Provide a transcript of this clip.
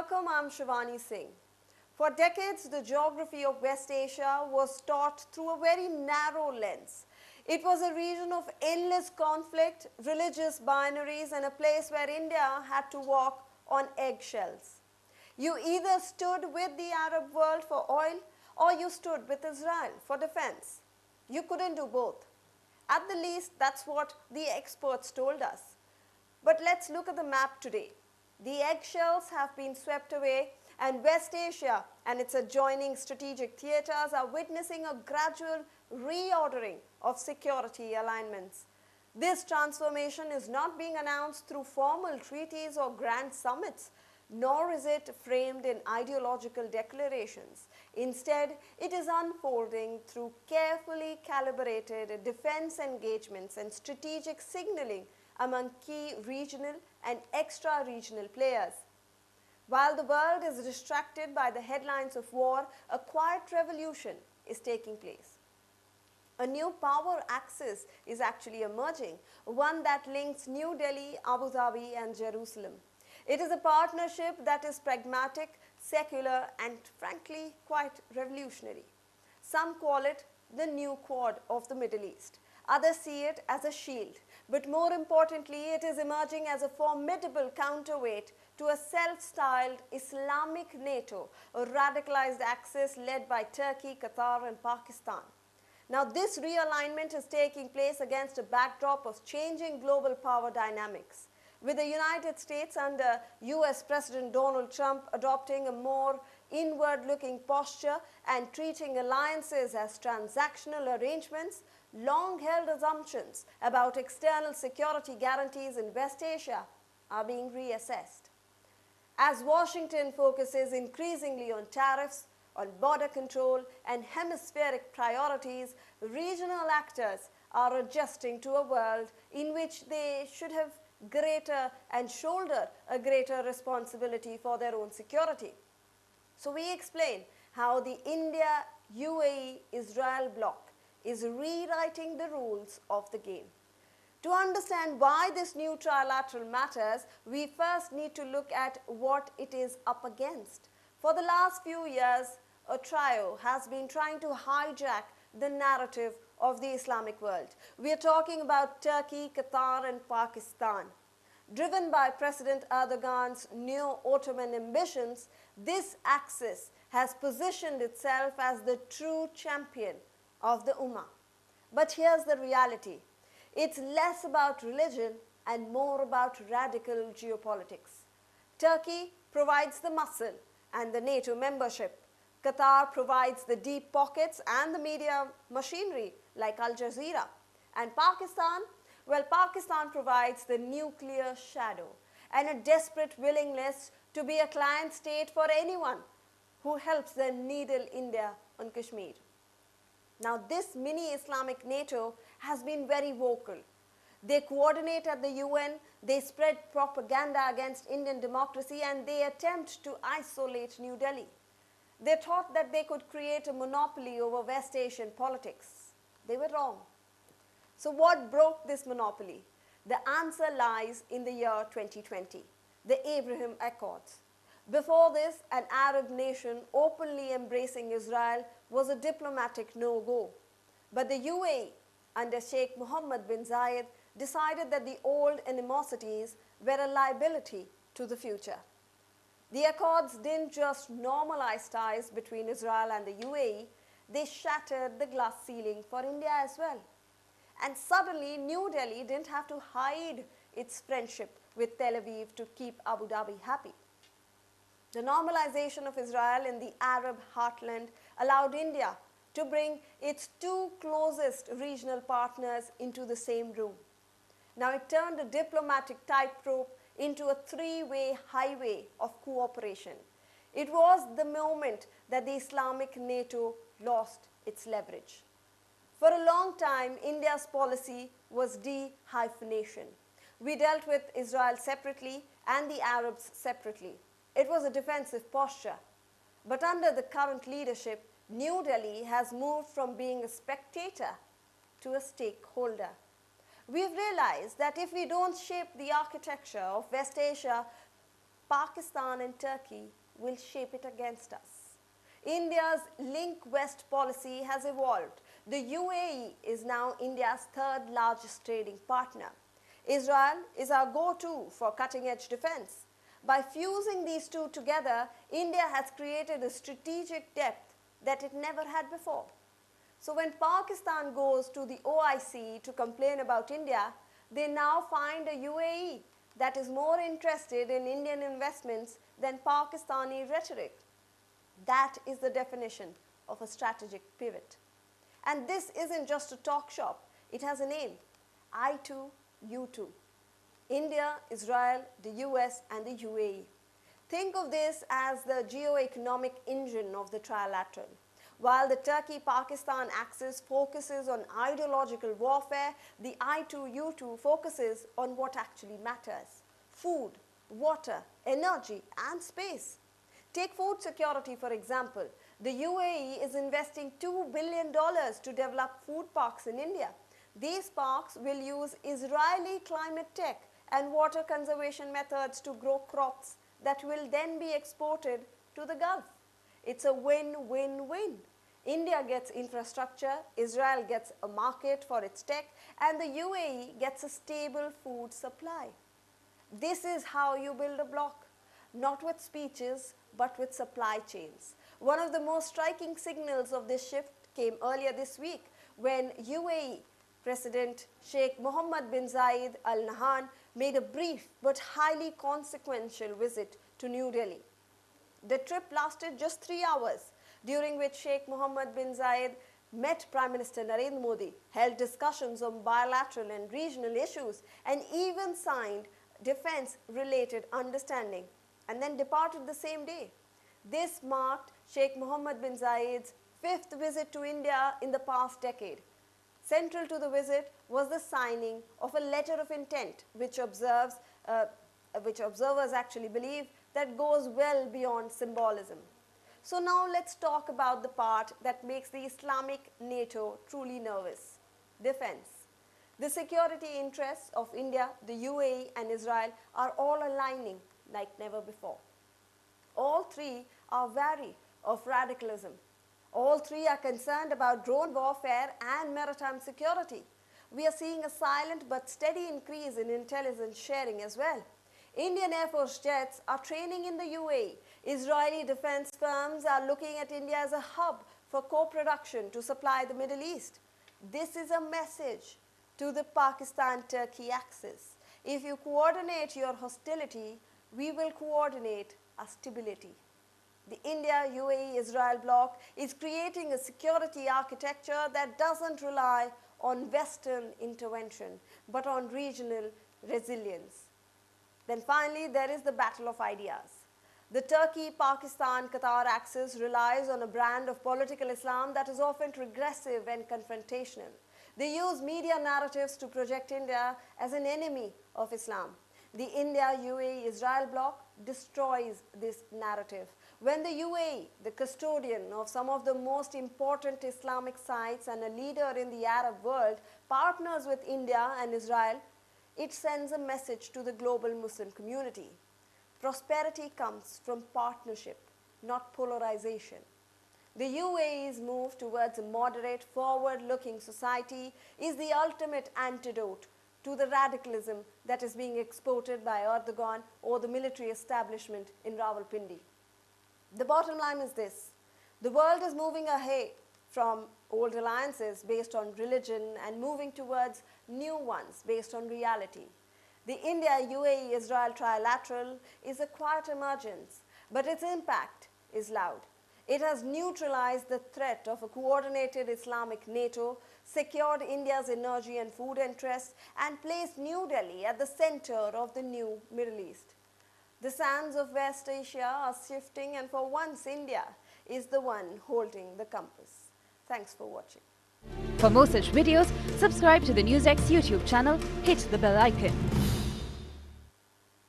welcome. I'm Shivani Singh. For decades, the geography of West Asia was taught through a very narrow lens. It was a region of endless conflict, religious binaries, and a place where India had to walk on eggshells. You either stood with the Arab world for oil or you stood with Israel for defense. You couldn't do both. At the least, that's what the experts told us. But let's look at the map today. The eggshells have been swept away, and West Asia and its adjoining strategic theaters are witnessing a gradual reordering of security alignments. This transformation is not being announced through formal treaties or grand summits, nor is it framed in ideological declarations. Instead, it is unfolding through carefully calibrated defense engagements and strategic signaling among key regional and extra-regional players. While the world is distracted by the headlines of war, a quiet revolution is taking place. A new power axis is actually emerging, one that links New Delhi, Abu Dhabi, and Jerusalem. It is a partnership that is pragmatic, secular, and frankly quite revolutionary. Some call it the new Quad of the Middle East. Others see it as a shield. But more importantly, it is emerging as a formidable counterweight to a self-styled Islamic NATO, a radicalized axis led by Turkey, Qatar, and Pakistan. Now, this realignment is taking place against a backdrop of changing global power dynamics, with the United States under US President Donald Trump adopting a more inward-looking posture and treating alliances as transactional arrangements. Long-held assumptions about external security guarantees in West Asia are being reassessed. As Washington focuses increasingly on tariffs, on border control, and hemispheric priorities, regional actors are adjusting to a world in which they should have greater and shoulder a greater responsibility for their own security. So we explain how the India-UAE-Israel bloc is rewriting the rules of the game. To understand why this new trilateral matters, we first need to look at what it is up against. For the last few years, a trio has been trying to hijack the narrative of the Islamic world. We are talking about Turkey, Qatar, and Pakistan. Driven by President Erdogan's neo-Ottoman ambitions, this axis has positioned itself as the true champion of the Ummah. But here's the reality. It's less about religion and more about radical geopolitics. Turkey provides the muscle and the NATO membership. Qatar provides the deep pockets and the media machinery like Al Jazeera. And Pakistan? Well, Pakistan provides the nuclear shadow and a desperate willingness to be a client state for anyone who helps them needle India on Kashmir. Now, this mini Islamic NATO has been very vocal. They coordinate at the UN, they spread propaganda against Indian democracy, and they attempt to isolate New Delhi. They thought that they could create a monopoly over West Asian politics. They were wrong. So what broke this monopoly? The answer lies in the year 2020, the Abraham Accords. Before this, an Arab nation openly embracing Israel was a diplomatic no-go. But the UAE, under Sheikh Mohammed bin Zayed, decided that the old animosities were a liability to the future. The Accords didn't just normalize ties between Israel and the UAE, they shattered the glass ceiling for India as well. And suddenly, New Delhi didn't have to hide its friendship with Tel Aviv to keep Abu Dhabi happy. The normalization of Israel in the Arab heartland allowed India to bring its two closest regional partners into the same room. Now it turned a diplomatic tightrope into a three-way highway of cooperation. It was the moment that the Islamic NATO lost its leverage. For a long time, India's policy was de-hyphenation. We dealt with Israel separately and the Arabs separately. It was a defensive posture. But under the current leadership, New Delhi has moved from being a spectator to a stakeholder. We've realized that if we don't shape the architecture of West Asia, Pakistan and Turkey will shape it against us. India's Link West policy has evolved. The UAE is now India's third largest trading partner. Israel is our go-to for cutting-edge defense. By fusing these two together, India has created a strategic depth that it never had before. So when Pakistan goes to the OIC to complain about India, they now find a UAE that is more interested in Indian investments than Pakistani rhetoric. That is the definition of a strategic pivot. And this isn't just a talk shop, it has a name, I2U2. India, Israel, the US and the UAE. Think of this as the geo-economic engine of the trilateral. While the Turkey-Pakistan axis focuses on ideological warfare, the I2U2 focuses on what actually matters: food, water, energy and space. Take food security for example. The UAE is investing $2 billion to develop food parks in India. These parks will use Israeli climate tech and water conservation methods to grow crops that will then be exported to the Gulf. It's a win-win-win. India gets infrastructure, Israel gets a market for its tech, and the UAE gets a stable food supply. This is how you build a bloc, not with speeches, but with supply chains. One of the most striking signals of this shift came earlier this week when UAE President Sheikh Mohammed bin Zayed Al Nahyan made a brief but highly consequential visit to New Delhi. The trip lasted just 3 hours, during which Sheikh Mohammed bin Zayed met Prime Minister Narendra Modi, held discussions on bilateral and regional issues, and even signed defense-related understanding, and then departed the same day. This marked Sheikh Mohammed bin Zayed's 5th visit to India in the past decade. Central to the visit was the signing of a letter of intent, which observers actually believe that goes well beyond symbolism. So now let's talk about the part that makes the Islamic NATO truly nervous: defense. The security interests of India, the UAE and Israel are all aligning like never before. All three are wary of radicalism. All three are concerned about drone warfare and maritime security. We are seeing a silent but steady increase in intelligence sharing as well. Indian Air Force jets are training in the UAE. Israeli defense firms are looking at India as a hub for co-production to supply the Middle East. This is a message to the Pakistan-Turkey axis. If you coordinate your hostility, we will coordinate our stability. The India-UAE-Israel bloc is creating a security architecture that doesn't rely on Western intervention, but on regional resilience. Then finally, there is the battle of ideas. The Turkey-Pakistan-Qatar axis relies on a brand of political Islam that is often regressive and confrontational. They use media narratives to project India as an enemy of Islam. The India-UAE-Israel bloc destroys this narrative. When the UAE, the custodian of some of the most important Islamic sites and a leader in the Arab world, partners with India and Israel, it sends a message to the global Muslim community. Prosperity comes from partnership, not polarization. The UAE's move towards a moderate, forward-looking society is the ultimate antidote to the radicalism that is being exported by Erdogan or the military establishment in Rawalpindi. The bottom line is this: the world is moving away from old alliances based on religion and moving towards new ones based on reality. The India-UAE-Israel trilateral is a quiet emergence, but its impact is loud. It has neutralized the threat of a coordinated Islamic NATO, secured India's energy and food interests, and placed New Delhi at the center of the new Middle East. The sands of West Asia are shifting, and for once India is the one holding the compass. Thanks for watching. For more such videos, subscribe to the Newsx YouTube channel, hit the bell icon.